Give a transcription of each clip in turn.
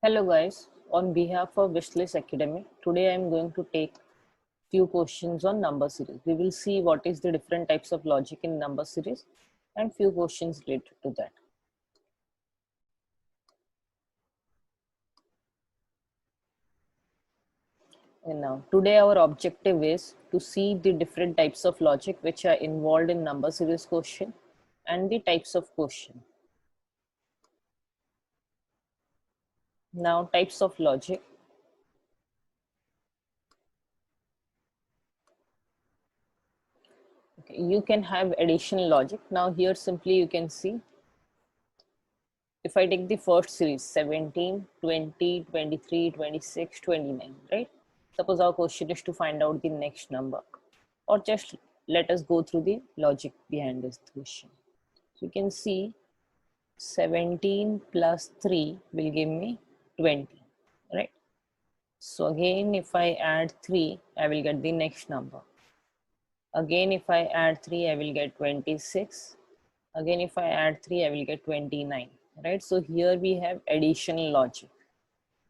Hello guys, on behalf of Wishlist Academy, today I am going to take few questions on number series. We will see what is the different types of logic in number series and few questions related to that. And now today our objective is to see the different types of logic which are involved in number series question and the types of question. Now types of logic. Okay, you can have additional logic. Now here simply you can see if I take the first series 17, 20, 23, 26, 29, right? Suppose our question is to find out the next number, or just let us go through the logic behind this question. So you can see 17 plus 3 will give me 20, right? So again, if I add 3, I will get the next number. Again, if I add 3, I will get 26. Again, if I add 3, I will get 29, right? So here we have additional logic,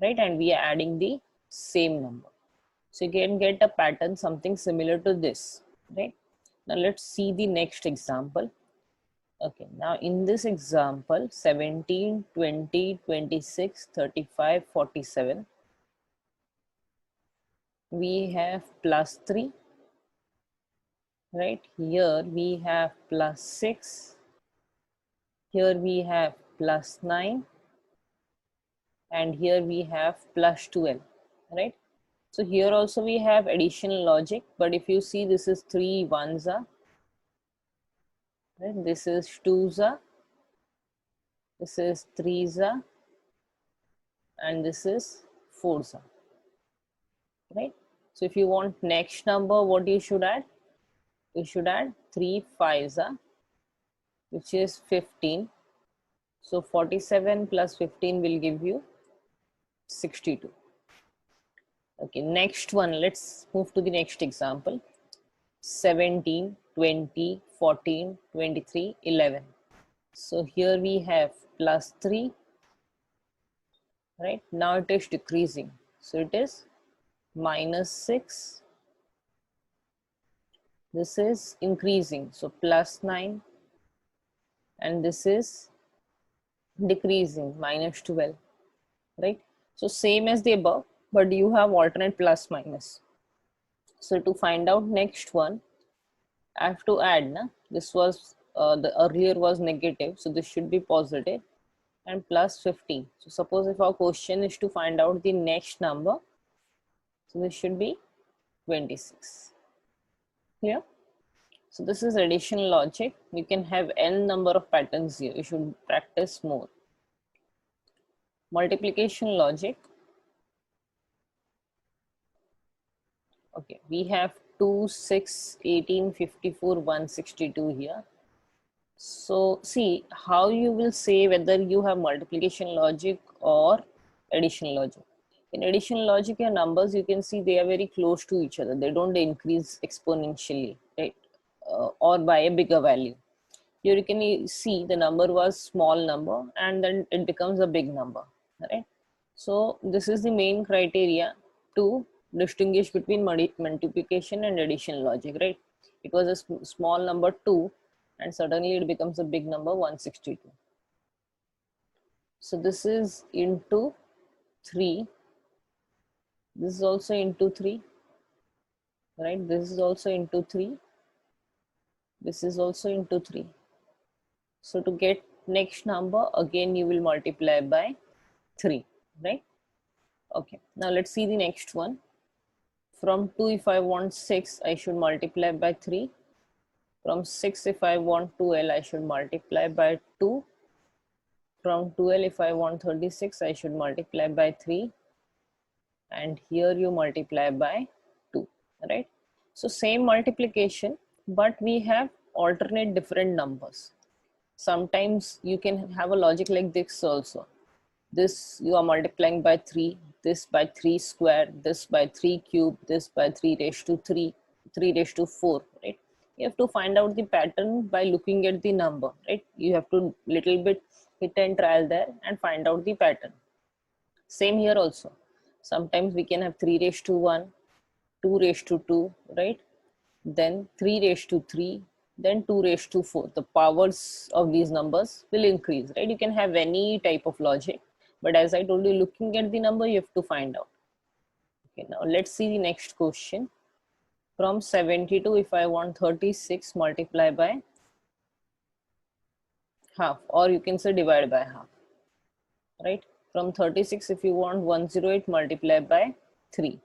right? And we are adding the same number. So you can get a pattern, something similar to this, right? Now let's see the next example. Okay, now in this example, 17, 20, 26, 35, 47, we have plus 3, right? Here we have plus 6. Here we have plus 9. And here we have plus 12, right? So here also we have additional logic, but if you see, this is 3 ones are, right? This is 2s are, this is 3s are, and this is 4s are, right? So if you want next number, what you should add? You should add 3 5s are, which is 15. So 47 plus 15 will give you 62. Okay, next one, let's move to the next example. 17, 20, 14, 23, 11. So here we have plus 3, right? Now it is decreasing. So it is minus 6. This is increasing. So plus 9. And this is decreasing, minus 12, right? So same as the above, but you have alternate plus minus. So to find out next one, I have to add, na? This was, the earlier was negative, so this should be positive, and plus 15. So suppose if our question is to find out the next number, so this should be 26. Clear? So this is addition logic. You can have n number of patterns here. You should practice more. Multiplication logic. Okay, we have 2, 6, 18, 54, 162 here. So see how you will say whether you have multiplication logic or addition logic. In addition logic, your numbers, you can see they are very close to each other. They don't increase exponentially, right? Or by a bigger value. Here you can see the number was small number and then it becomes a big number, right? So this is the main criteria to distinguish between multiplication and addition logic, right? It was a small number 2 and suddenly it becomes a big number 162. So this is into 3. This is also into 3, right? This is also into 3. This is also into 3. So to get next number, again you will multiply by 3, right? Okay, now let's see the next one. From 2, if I want 6, I should multiply by 3. From 6, if I want 12, I should multiply by 2. From 12, if I want 36, I should multiply by 3. And here you multiply by 2, right? So same multiplication, but we have alternate different numbers. Sometimes you can have a logic like this also. This you are multiplying by 3, this by 3 square, this by 3 cube, this by 3 raised to 3, 3 raised to 4, right? You have to find out the pattern by looking at the number, right? You have to little bit hit and trial there and find out the pattern. Same here also. Sometimes we can have 3 raised to 1, 2 raised to 2, right? Then 3 raised to 3, then 2 raised to 4. The powers of these numbers will increase, right? You can have any type of logic, but as I told you, looking at the number, you have to find out. Okay, now let's see the next question. From 72, if I want 36, multiply by half, or you can say divide by half, right? From 36, if you want 108, multiply by 3.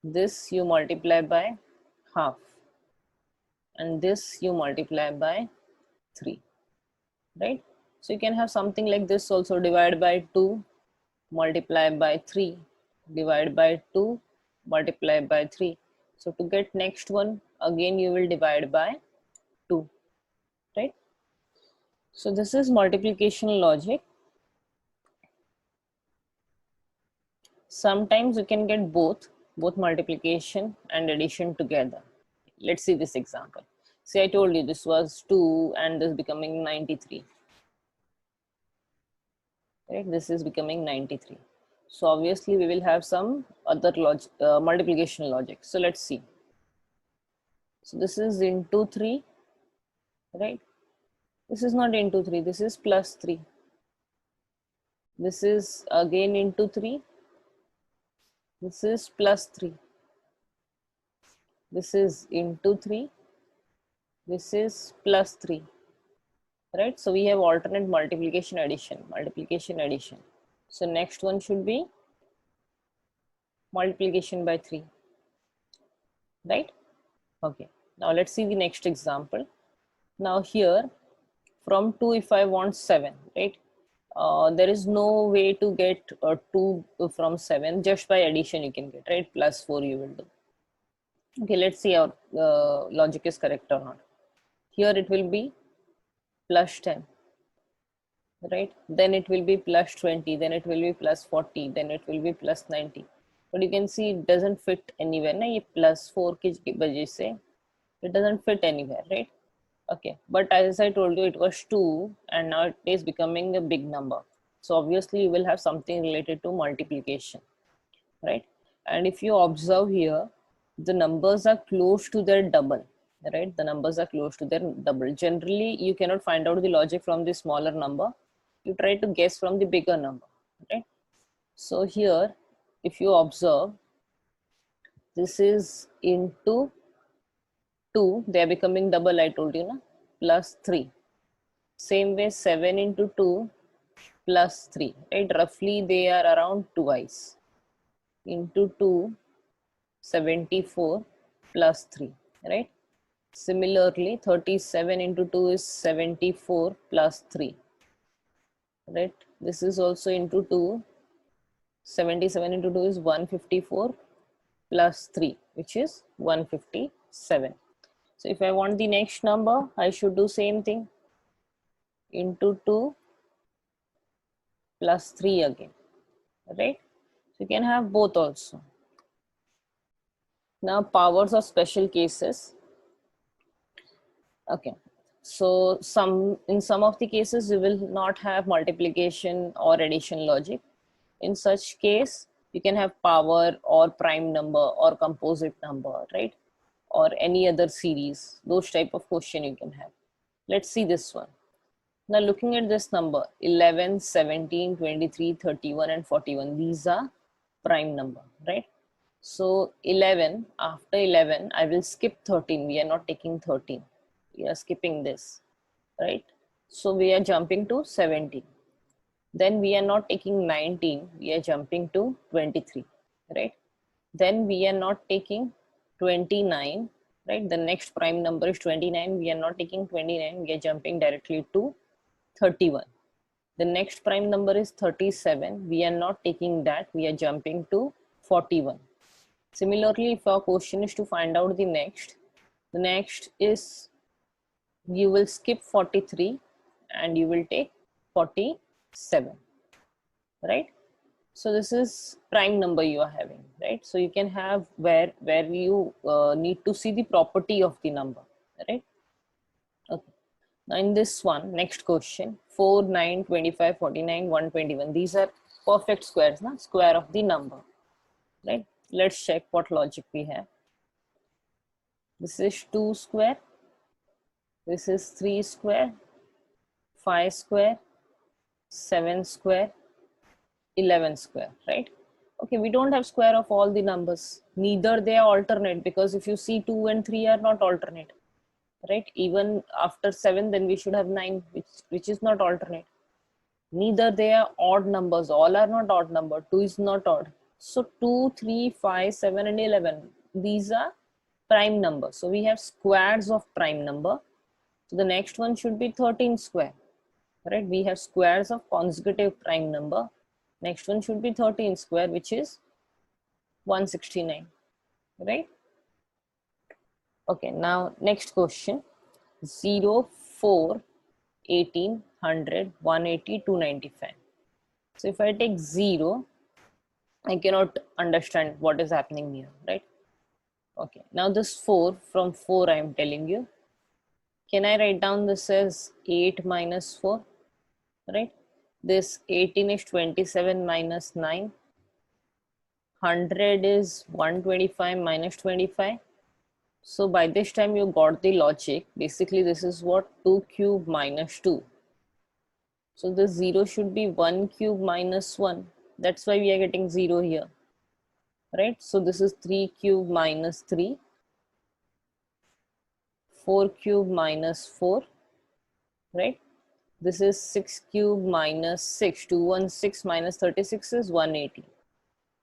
This you multiply by half, and this you multiply by 3, right? So you can have something like this also, divide by 2, multiply by 3, divide by 2, multiply by 3. So to get next one, again you will divide by 2, right? So this is multiplication logic. Sometimes you can get both multiplication and addition together. Let's see this example. See, I told you this was 2 and this becoming 93. Right? This is becoming 93. So obviously we will have some other multiplication logic. So let's see. So this is into 3, right? This is not into 3, this is plus 3. This is again into 3. This is plus 3. This is into 3. This is plus 3. Right? So we have alternate multiplication, addition, multiplication, addition. So next one should be multiplication by 3. Right? Okay. Now let's see the next example. Now here, from 2, if I want 7, right? There is no way to get 2 from 7. Just by addition you can get, right? Plus 4 you will do. Okay, let's see our logic is correct or not. Here it will be plus 10, right? Then it will be plus 20, then it will be plus 40, then it will be plus 90. But you can see it doesn't fit anywhere. Na, ye plus 4 ki wajah se, it doesn't fit anywhere, right? Okay, but as I told you, it was 2 and now it is becoming a big number. So obviously you will have something related to multiplication, right? And if you observe here, the numbers are close to their double, right? The numbers are close to their double. Generally, you cannot find out the logic from the smaller number. You try to guess from the bigger number, right? So here, if you observe, this is into 2, they are becoming double, I told you, na? Plus 3. Same way, 7 into 2 plus 3, right? Roughly they are around twice. Into 2, 74 plus 3, right? Similarly, 37 into 2 is 74 plus 3, right? This is also into 2. 77 into 2 is 154 plus 3, which is 157. So if I want the next number, I should do same thing. Into 2 plus 3 again, right? So you can have both also. Now powers of special cases. Okay, so in some of the cases you will not have multiplication or addition logic. In such case, you can have power or prime number or composite number, right? Or any other series. Those type of question you can have. Let's see this one. Now looking at this number, 11, 17, 23, 31 and 41, these are prime number, right? So 11, after 11, I will skip 13. We are not taking 13. We are skipping this, right? So we are jumping to 17. Then we are not taking 19. We are jumping to 23, right? Then we are not taking 29, right? The next prime number is 29. We are not taking 29. We are jumping directly to 31. The next prime number is 37. We are not taking that. We are jumping to 41. Similarly, if our question is to find out the next is you will skip 43 and you will take 47, right? So this is prime number you are having, right? So you can have where you need to see the property of the number, right? Okay. Now in this one, next question, 4, 9, 25, 49, 121. These are perfect squares, na? Square of the number, right? Let's check what logic we have. This is 2 square, this is 3 square, 5 square, 7 square, 11 square, right? Okay, we don't have square of all the numbers. Neither they are alternate, because if you see 2 and 3 are not alternate, right? Even after 7, then we should have 9, which is not alternate. Neither they are odd numbers. All are not odd number. 2 is not odd. So 2, 3, 5, 7 and 11. These are prime numbers. So we have squares of prime number. So the next one should be 13 square. Right? We have squares of consecutive prime number. Next one should be 13 square, which is 169. Right? Okay, now next question. 0, 4, 18, 100, 180, 295. So if I take 0, I cannot understand what is happening here, right? Okay, now this 4, from 4 I am telling you. Can I write down this as 8 minus 4, right? This 18 is 27 minus 9. 100 is 125 minus 25. So by this time you got the logic. Basically this is what? 2 cube minus 2. So this 0 should be 1 cube minus 1. That's why we are getting 0 here. Right? So this is 3 cube minus 3, 4 cube minus 4, right? This is 6 cube minus 6, 216 minus 36 is 180.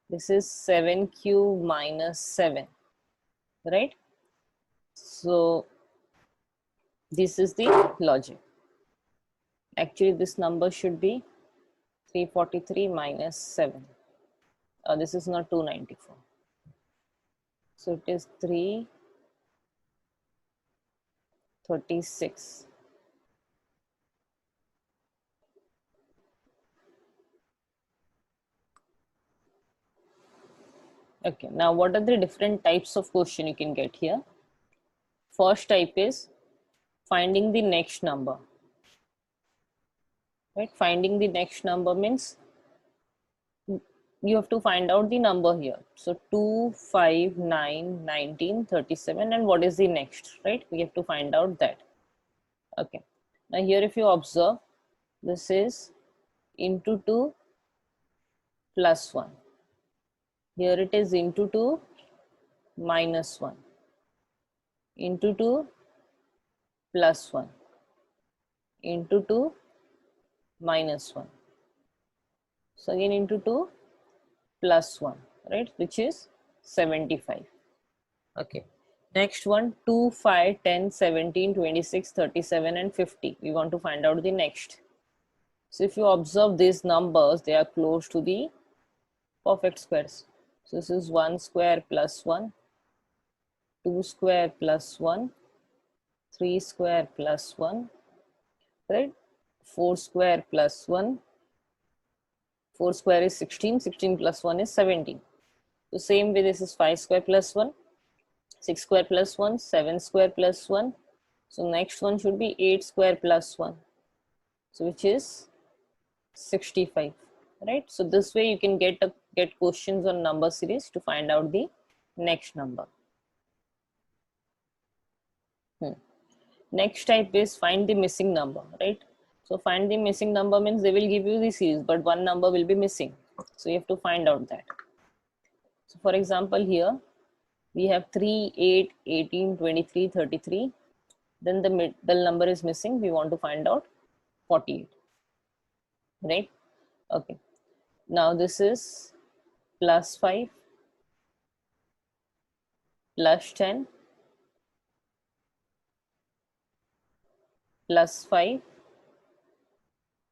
This is 7 cube minus 7, right? So this is the logic. Actually this number should be 343 minus 7. This is not 294. So it is 336. Okay, now what are the different types of question you can get here? First type is finding the next number. Right? Finding the next number means you have to find out the number here. So 2, 5, 9, 19, 37, and what is the next, right? We have to find out that. Okay. Now here if you observe, this is into 2 plus 1. Here it is into 2 minus 1. Into 2 plus 1. Into 2 minus 1. So again into 2 plus 1, right? Which is 75. Okay. Next one, 2, 5, 10, 17, 26, 37 and 50. We want to find out the next. So if you observe these numbers, they are close to the perfect squares. So this is 1 square plus 1, 2 square plus 1, 3 square plus 1, right? 4 square plus 1. 4 square is 16, 16 plus 1 is 17. So same way this is 5 square plus 1, 6 square plus 1, 7 square plus 1. So next one should be 8 square plus 1. So which is 65, right? So this way you can get questions on number series to find out the next number. Next type is find the missing number, right? So find the missing number means they will give you the series, but one number will be missing. So you have to find out that. So for example, here we have 3, 8, 18, 23, 33. Then the middle number is missing. We want to find out 48, right? Okay. Now this is plus 5, plus 10, plus 5,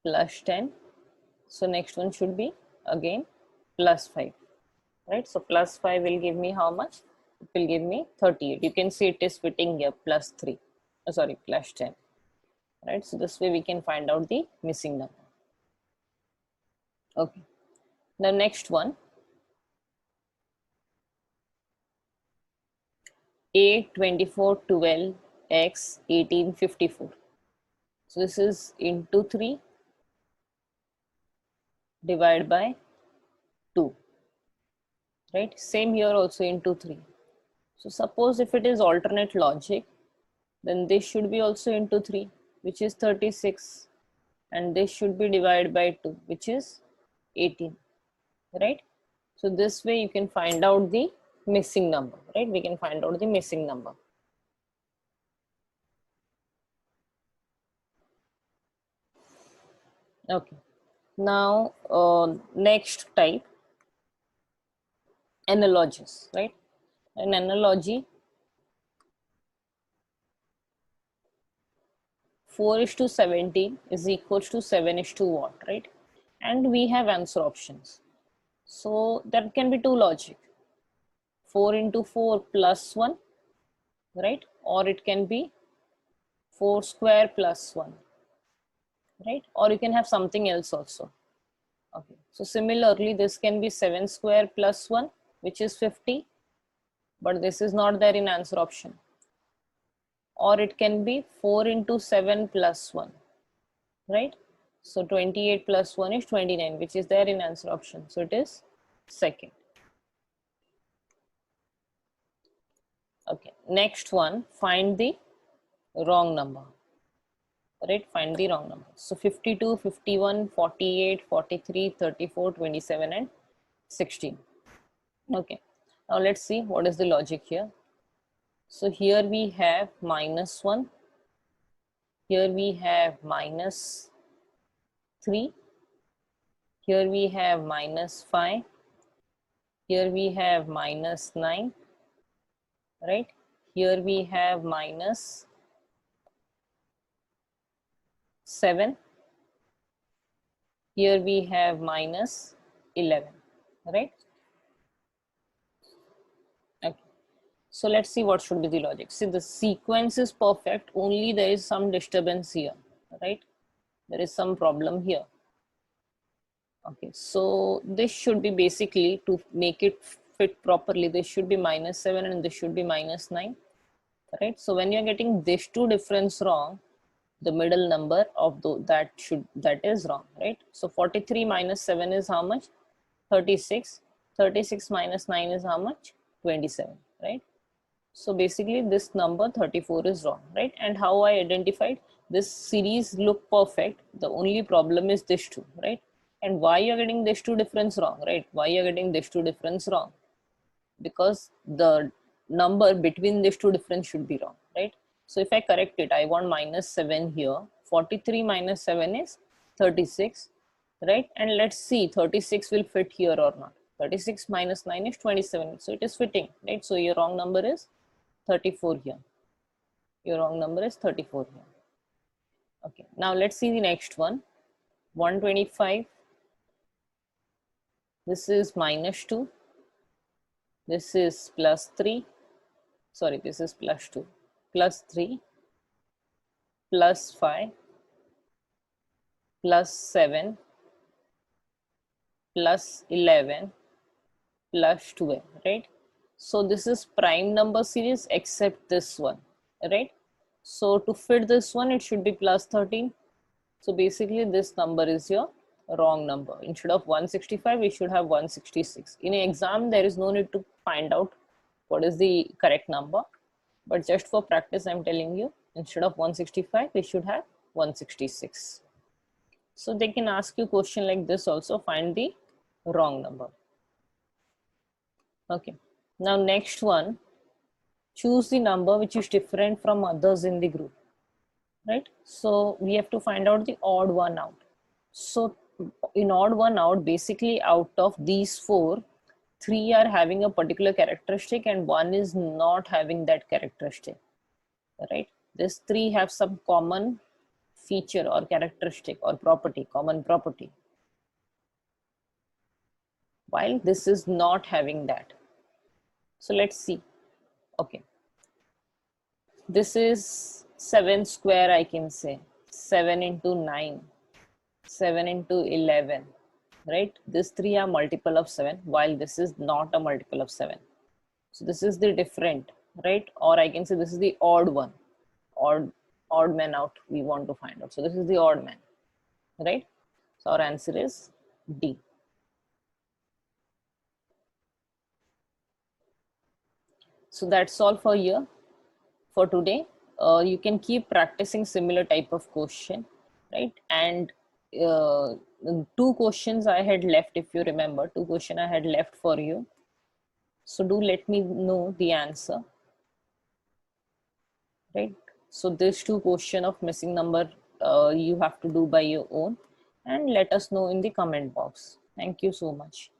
plus 10. So next one should be again plus 5, right? So plus 5 will give me how much? It will give me 38. You can see it is fitting here, plus 3. Oh, sorry, plus 10, right? So this way we can find out the missing number. Okay. Now next one, 8, 24, 12, x, 18, 54. So this is into 3, divide by 2, right? Same here also into 3. So suppose if it is alternate logic, then this should be also into 3, which is 36, and this should be divided by 2, which is 18, right? So this way you can find out the missing number, right? We can find out the missing number. Okay. Now, next type, analogies, right? An analogy, 4 is to 17 is equals to 7 is to what, right? And we have answer options. So there can be two logic, 4 into 4 plus 1, right? Or it can be 4 square plus 1, right? Or you can have something else also. Okay. So similarly, this can be 7 square plus 1, which is 50, but this is not there in answer option. Or it can be 4 into 7 plus 1, right? So 28 plus 1 is 29, which is there in answer option. So it is second. Okay, next one, find the wrong number, right? Find the wrong number. So 52, 51, 48, 43, 34, 27, and 16. Okay, now let's see what is the logic here. So here we have minus 1, here we have minus 3, here we have minus 5, here we have minus 9, right? Here we have minus 7, here we have minus 11, right? Okay. So let's see what should be the logic. See, the sequence is perfect, only there is some disturbance here, right? There is some problem here. Okay, so this should be basically, to make it fit properly, this should be minus 7 and this should be minus 9, right? So when you're getting these two difference wrong, the middle number of that is wrong, right? So 43 minus 7 is how much? 36. 36 minus 9 is how much? 27, right? So basically this number 34 is wrong, right? And how I identified, this series look perfect, the only problem is this two, right? And why you're getting this two difference wrong, right? Why you're getting this two difference wrong? Because the number between these two difference should be wrong, right? So if I correct it, I want minus 7 here. 43 minus 7 is 36, right? And let's see 36 will fit here or not. 36 minus 9 is 27, so it is fitting, right? So your wrong number is 34 here. Your wrong number is 34 here. Okay, now let's see the next one. 125, this is minus 2, this is plus 3, sorry, this is plus 2, plus 3, plus 5, plus 7, plus 11, plus 12, right? So this is prime number series except this one, right? So to fit this one, it should be plus 13. So basically this number is your wrong number. Instead of 165, we should have 166. In an exam, there is no need to find out what is the correct number. But just for practice, I'm telling you, instead of 165, we should have 166. So they can ask you a question like this also, find the wrong number. Okay. Now next one, choose the number which is different from others in the group, right? So we have to find out the odd one out. So in odd one out, basically out of these four, 3 are having a particular characteristic and 1 is not having that characteristic, right? These 3 have some common feature or characteristic or property, common property, while this is not having that. So let's see. Okay, this is 7 square, I can say 7 into 9, 7 into 11, right? These 3 are multiple of 7, while this is not a multiple of 7. So this is the different, right? Or I can say this is the odd one, odd man out we want to find out. So this is the odd man, right? So our answer is D. So that's all for here for today. You can keep practicing similar type of question, right? And uh, two questions I had left, if you remember, two question I had left for you. So do let me know the answer, right? So this two question of missing number, you have to do by your own, and let us know in the comment box. Thank you so much.